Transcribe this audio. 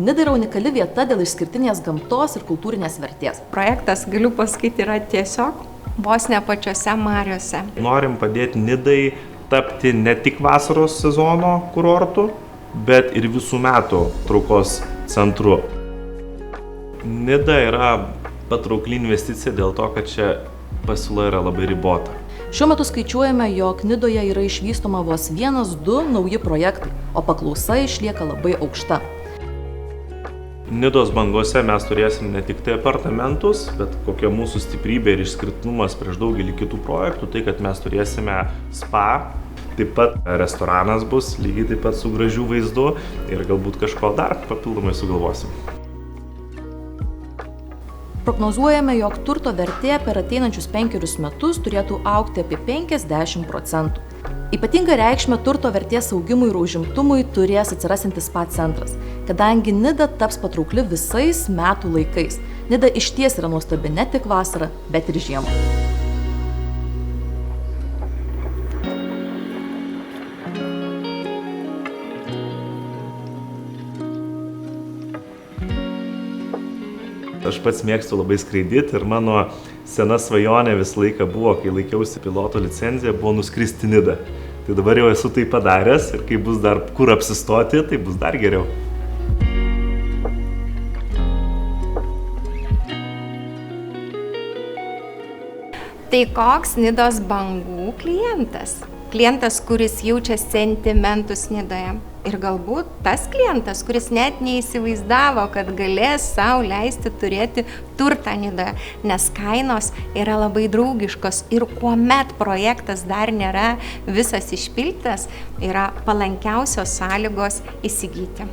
Nida yra unikali vieta dėl išskirtinės gamtos ir kultūrinės vertės. Projektas, galiu pasakyti, yra tiesiog vos ne pačiose mariose. Norim padėti Nidai tapti ne tik vasaros sezono kurortu, bet ir visų metų traukos centru. Nida yra patraukli investicija dėl to, kad čia pasiūla yra labai ribota. Šiuo metu skaičiuojame, jog Nidoje yra išvystoma vos 1-2 nauji projektai, o paklausa išlieka labai aukšta. Nidos bangose mes turėsim ne tik tai apartamentus, bet kokia mūsų stiprybė ir išskirtinumas prieš daugelį kitų projektų, tai kad mes turėsime spa, taip pat restoranas bus lygiai taip pat su gražiu vaizdu ir galbūt kažko dar papildomai sugalvosim. Prognozuojame, jog turto vertė per ateinančius 5 metus turėtų augti apie 50%. Ypatingą reikšmę turto vertės augimui ir užimtumui turės atsirasantis spa centras, kadangi Nida taps patraukli visais metų laikais. Nida išties yra nuostabi ne tik vasarą, bet ir žiemą. Aš pats mėgstu labai skraidyti ir mano sena svajonė visą laiką buvo, kai laikiausi piloto licenciją, buvo nuskristi Nidą. Tai dabar jau esu tai padaręs ir kai bus dar kur apsistoti, tai bus dar geriau. Tai koks Nidos bangų klientas? Klientas, kuris jaučia sentimentus Nidoje. Ir galbūt tas klientas, kuris net neįsivaizdavo, kad galės sau leisti turėti turtą Nidoje, nes kainos yra labai draugiškos ir kuomet projektas dar nėra visas išpildytas, yra palankiausios sąlygos įsigyti.